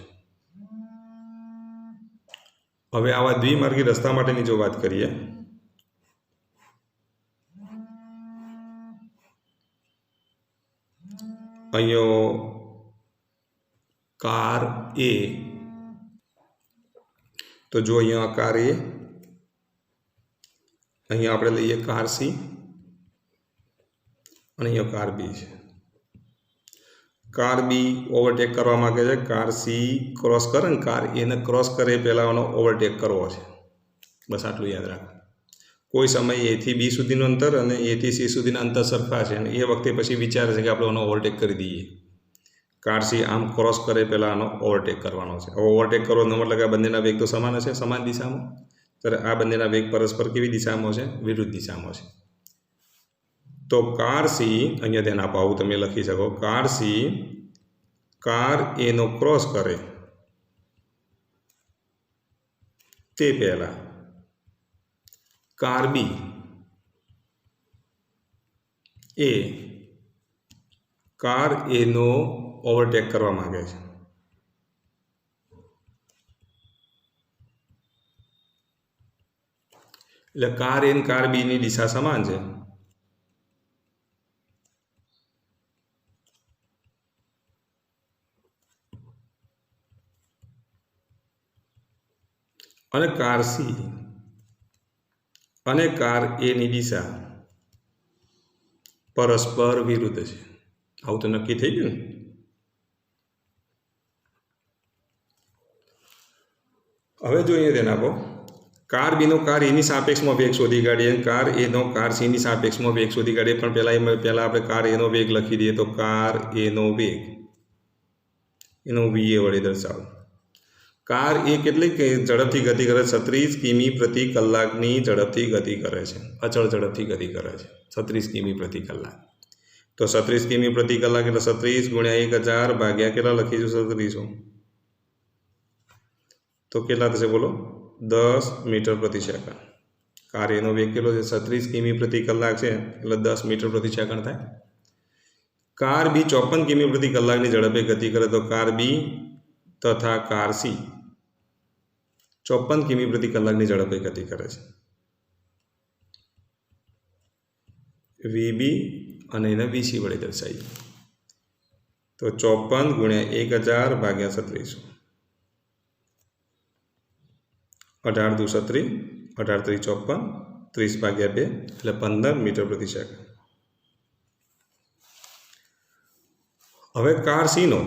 હવે આવા દ્વિમાર્ગી રસ્તા માટેની જો વાત કરીએ, અહીંયા કાર એ, તો જો અહીંયા કાર એ, અહીંયા આપણે લઈએ કાર સી અને અહીંયા કાર બી છે. કાર બી ઓવરટેક કરવા માગે છે, કાર સી ક્રોસ કરે ને કાર એને ક્રોસ કરે પહેલાં એનો ઓવરટેક કરવો છે. બસ આટલું યાદ રાખો. કોઈ સમયે એથી બી સુધીનું અંતર અને એથી સી સુધીના અંતર સરખા છે અને એ વખતે પછી વિચારે છે કે આપણે એનો ઓવરટેક કરી દઈએ. કાર સી આમ ક્રોસ કરે પહેલાં આનો ઓવરટેક કરવાનો છે. હવે ઓવરટેક કરવાનો મતલબ કે આ બંનેના વેગ તો સમાન હશે, સમાન દિશામાં. ત્યારે આ બંનેના વેગ પરસ્પર કેવી દિશામાં છે? વિરુદ્ધ દિશામાં છે. તો કાર સી, અહીંયા ધ્યાન આપો, આવું તમે લખી શકો, કાર સી કાર એનો ક્રોસ કરે તે પહેલાં કાર બી એ કાર એનો ઓવરટેક કરવા માગે છે. એટલે કાર એ કાર બીની દિશા સમાન છે. અને કાર સી અને કાર એની દિશા પરસ્પર વિરુદ્ધ છે. આવું તો નક્કી થઈ ગયું ને. હવે જો અહીંયા ધ્યાન આપો, કાર બીનો કાર એની સાપેક્ષમાં વેગ શોધી કાઢીએ, કાર એનો કાર સીની સાપેક્ષમાં વેગ શોધી કાઢીએ. પણ પહેલાં આપણે કાર એનો વેગ લખી દઈએ. તો કાર એનો વેગ એનો વીએ વડે દર્શાવો. કાર એ કેટલી ઝડપથી ગતિ કરે? 36 કિમી પ્રતિ કલાકની ઝડપથી ગતિ કરે છે. અચળ ઝડપથી ગતિ કરે છે, 36 કિમી પ્રતિ કલાક. તો 36 કિમી પ્રતિ કલાક એટલે 36 ગુણ્યા 1000 ભાગ્યા કેટલા લખીશું? 3600. તો કેટલા થશે બોલો? 10 મીટર પ્રતિ સેકન્ડ. કાર એનો વેગ કેટલો છે? 36 કિમી પ્રતિ કલાક છે એટલે 10 મીટર પ્રતિ સેકન્ડ થાય. કાર બી 54 કિમી પ્રતિ કલાકની ઝડપે ગતિ કરે. તો કાર બી તથા કાર સી 54 કિમી પ્રતિ કલાકની ઝડપે ગતિ કરે છે. વીબી અને એને વીસી વડે દર્શાવીએ. તો 54 ગુણ્યા 1000 ભાગ્યા 3600. 18 દુ 36, 18 ત્રી 54, 30 ભાગ્યા 2 એટલે 15 મીટર પ્રતિ સેકન્ડ. હવે કાર સીનો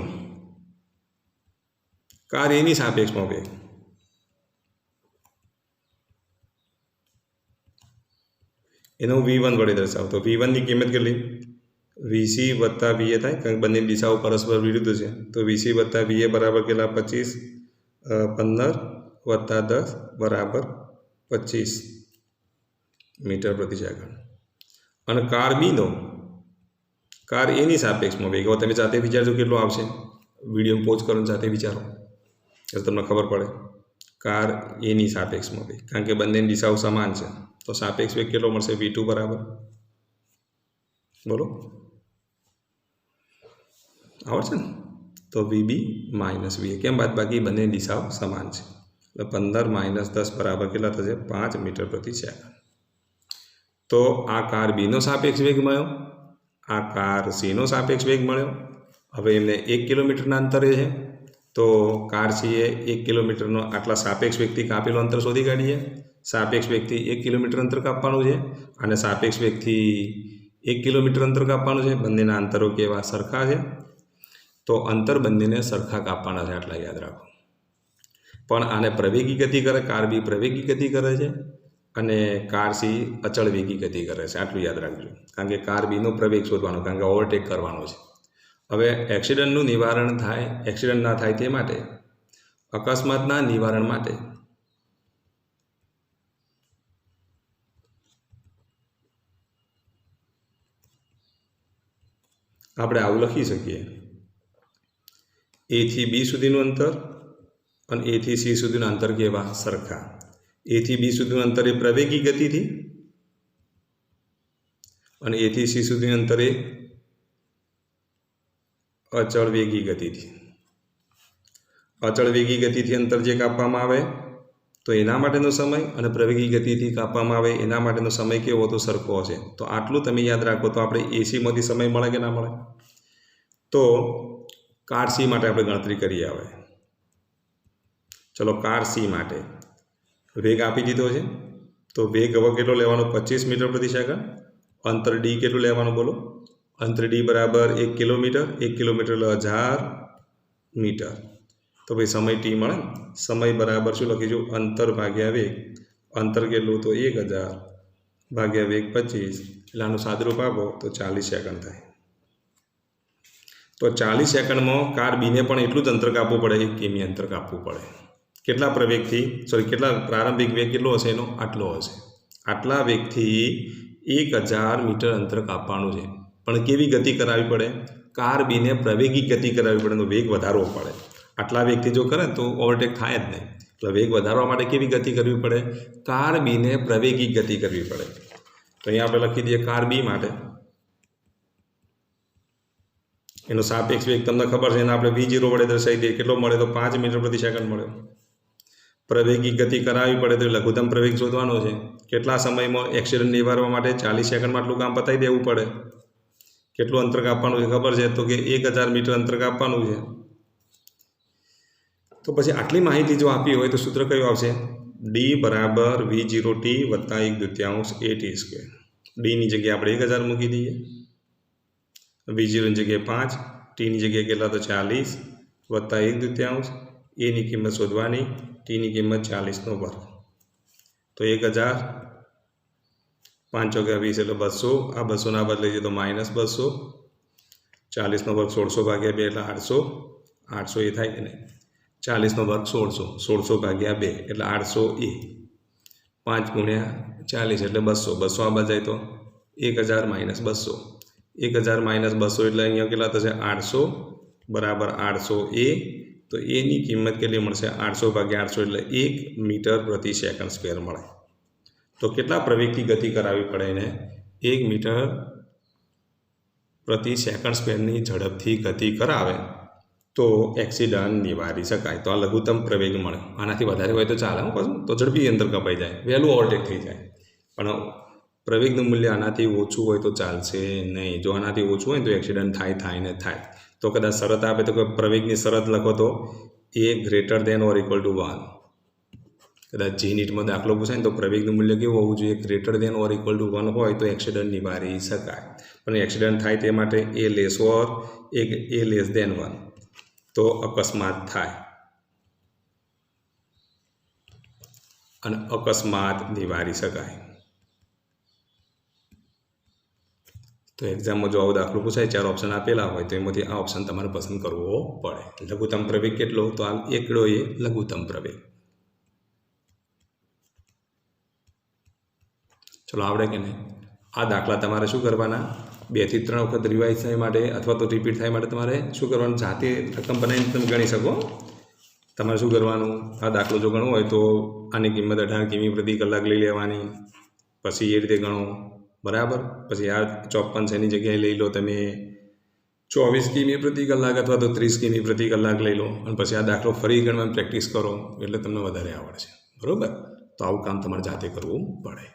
કાર એની સાપેક્ષમાં વેગ, એનો V1 વડે દર્શાવો. તો V1ની કિંમત કેટલી? VC વત્તા VA થાય, કારણ કે બંને દિશાઓ પરસ્પર વિરુદ્ધ છે. તો VC વત્તા VA બરાબર કેટલા? 25, 15 વત્તા 10 બરાબર 25 મીટર પ્રતિ સેકન્ડ. અને કાર બીનો કાર એની સાપેક્ષમાં વેગ. હવે તમે સાથે વિચારજો કેટલો આવશે. વિડીયો પોઝ કરો સાથે વિચારો એટલે તમને ખબર પડે. કાર એની સાપેક્ષમાં વેગ, કારણ કે બંનેની દિશાઓ સમાન છે. તો સાપેક્ષ વેગ કેટલો મળશે? V2 બરાબર, બોલો આવડશે ને? તો VB માઇનસ VA. કેમ? બાદ બાકી બંને દિશાઓ સમાન છે. એટલે 15 માઇનસ 10 બરાબર કેટલા થશે? 5 મીટર પ્રતિ સેકન્ડ. તો આ કાર બીનો સાપેક્ષ વેગ મળ્યો, આ કાર સીનો સાપેક્ષ વેગ મળ્યો. હવે એમને 1 કિલોમીટરના અંતરે છે. તો કાર સીએ 1 કિલોમીટરનો આટલા સાપેક્ષ વેગથી કાપેલું અંતર શોધી કાઢીએ. સાપેક્ષ વેગથી 1 કિલોમીટર અંતર કાપવાનું છે અને સાપેક્ષ વેગથી 1 કિલોમીટર અંતર કાપવાનું છે. બંનેના અંતરો કેવા? સરખા છે. તો અંતર બંનેને સરખા કાપવાના છે, આટલા યાદ રાખો. પણ આને પ્રવેગી ગતિ કરે, કાર બી પ્રવેગી ગતિ કરે છે અને કાર સી અચળ વેગી ગતિ કરે છે. આટલું યાદ રાખજો, કારણ કે કાર બીનો પ્રવેગ શોધવાનો, કારણ કે ઓવરટેક કરવાનો છે. હવે એક્સિડન્ટનું નિવારણ થાય, એક્સિડન્ટ ના થાય તે માટે, અકસ્માતના નિવારણ માટે આપણે આવું લખી શકીએ, એથી બી સુધીનું અંતર અને એથી સી સુધીનું અંતર કેવા? સરખા. એથી બી સુધીનું અંતર એ પ્રવેગી ગતિથી અને એથી સી સુધીનું અંતર એ અચળ વેગી ગતિથી. અચળ વેગી ગતિથી અંતર જે કાપવામાં આવે તો એના માટેનો સમય અને પ્રવેગી ગતિથી કાપવામાં આવે એના માટેનો સમય કેવો? તો સરખો હશે. તો આટલું તમે યાદ રાખો તો આપણે એસીમાંથી સમય મળે કે ના મળે? તો કાર સી માટે આપણે ગણતરી કરીએ. હવે ચલો કાર સી માટે વેગ આપી દીધો છે, તો વેગ હવે કેટલો લેવાનો? 25 મીટર પ્રતિ સેકન્ડ. અંતર ડી કેટલું લેવાનું બોલો? અંતર ડી બરાબર 1 કિલોમીટર. 1 કિલોમીટર એટલે 1000 મીટર. તો ભાઈ સમય ટી મળે ને. સમય બરાબર શું લખીશું? અંતર ભાગ્યા વેગ. અંતર કેટલું? તો 1000 ભાગ્યા વેગ 25. એટલે આનું સાદુરૂપ આપો તો 40 સેકન્ડ થાય. તો 40 સેકન્ડમાં કાર બીને પણ એટલું જ અંતર કાપવું પડે, 1 કિમી અંતર કાપવું પડે. કેટલા પ્રવેગથી? કેટલા પ્રારંભિક વેગ કેટલો હશે એનો? આટલો હશે. આટલા વેગથી 1000 મીટર અંતર કાપવાનું છે. પણ કેવી ગતિ કરાવવી પડે? કાર બીને પ્રવેગી ગતિ કરાવવી પડે, તો વેગ વધારવો પડે. આટલા વેગથી જો કરે તો ઓવરટેક થાય જ નહીં. એટલે વેગ વધારવા માટે કેવી ગતિ કરવી પડે? કાર બીને પ્રવેગી ગતિ કરવી પડે. તો અહીંયા આપણે લખી દઈએ કાર બી માટે એનો સાપેક્ષ વેગ તમને ખબર છે, એને આપણે v0 વડે દર્શાવી દઈએ. કેટલો મળે? તો 5 મીટર પ્રતિ સેકન્ડ મળ્યો. પ્રવેગી ગતિ કરાવવી પડે તો લઘુત્તમ પ્રવેગ શોધવાનો છે. કેટલા સમયમાં? એક્સિડન્ટ નિવારવા માટે 40 સેકન્ડમાં આટલું કામ પતાવી દેવું પડે. કેટલું અંતર કાપવાનું છે ખબર છે? તો કે 1000 મીટર અંતર કાપવાનું છે. તો પછી આટલી માહિતી જો આપી હોય તો સૂત્ર કયું આવશે? ડી બરાબર v0t વત્તા 1/2 at². ડીની જગ્યાએ આપણે 1000 મૂકી દઈએ, v0ની જગ્યાએ 5, ટીની જગ્યાએ કેટલા? તો 40 વત્તા 1/2. એની કિંમત શોધવાની, ટીની કિંમત 40નો વર્ગ. તો 1000 5 × 20 એટલે 200. આ 200ના બદલે છે તો -200. 40નો વર્ગ 1600 ભાગ્યા 2 એટલે 800. 800 એ થાય કે નહીં? 40નો વર્ગ 1600. 1600 ભાગ્યા 2 એટલે 800 એ. 5 × 40 એટલે 200. 200 આ બાજુ જાય તો 1000 - 200. 1000 - 200 એટલે અહીંયા કેટલા થશે? 800 બરાબર 800 એ. તો એની કિંમત કેટલી મળશે? 800 ભાગ્યા 800 એટલે 1 મીટર પ્રતિ સેકન્ડ સ્ક્વેર મળે. તો કેટલા પ્રવેગથી ગતિ કરાવવી પડે એને? 1 મીટર પ્રતિ સેકન્ડ સ્ક્વેરની ઝડપથી ગતિ કરાવે તો એક્સિડન્ટ નિવારી શકાય. તો આ લઘુત્તમ પ્રવેગ મળે. આનાથી વધારે હોય તો ચાલે, પાછું તો ઝડપી અંતર કપાઈ જાય, વહેલું ઓવરટેક થઈ જાય. પણ પ્રવેગનું મૂલ્ય આનાથી ઓછું હોય તો ચાલશે નહીં. જો આનાથી ઓછું હોય તો એક્સિડન્ટ થાય ને થાય. તો કદાચ શરત આપે તો કે પ્રવેગની શરત લખો તો a > = 1. કદાચ જી નીટમાં દાખલો પૂછાય ને તો પ્રવેગનું મૂલ્ય કેવું હોવું જોઈએ? > 1 હોય તો એક્સિડન્ટ નિવારી શકાય. પણ એક્સિડન્ટ થાય તે માટે a < 1 તો અકસ્માત થાય અને અકસ્માત નિવારી શકાય. તો એક્ઝામમાં જો આવો દાખલો પૂછાય 4 ઓપ્શન આપેલા હોય તો એમાંથી આ ઓપ્શન તમારે પસંદ કરવો પડે. લઘુત્તમ પ્રવેગ કેટલો? તો આ એકડો એ લઘુત્તમ પ્રવેગ. ચલો આવડે કે નહીં? આ દાખલા તમારે શું કરવાના? 2 થી 3 વખત રિવાઇઝ થાય માટે અથવા તો રિપીટ થાય માટે તમારે શું કરવાનું? જાતે રકમ બનાવીને તમે ગણી શકો. તમારે શું કરવાનું? આ દાખલો જો ગણવો હોય તો આની કિંમત 18 કિમી પ્રતિ કલાક લઈ લેવાની. પછી એ રીતે ગણો, બરાબર. પછી આ 54 છે એની જગ્યાએ લઈ લો તમે 24 કિમી પ્રતિ કલાક અથવા તો 30 કિમી પ્રતિ કલાક લઈ લો. અને પછી આ દાખલો ફરી ગણવાની પ્રેક્ટિસ કરો એટલે તમને વધારે આવડશે, બરાબર. તો આવું કામ તમારે જાતે કરવું પડે.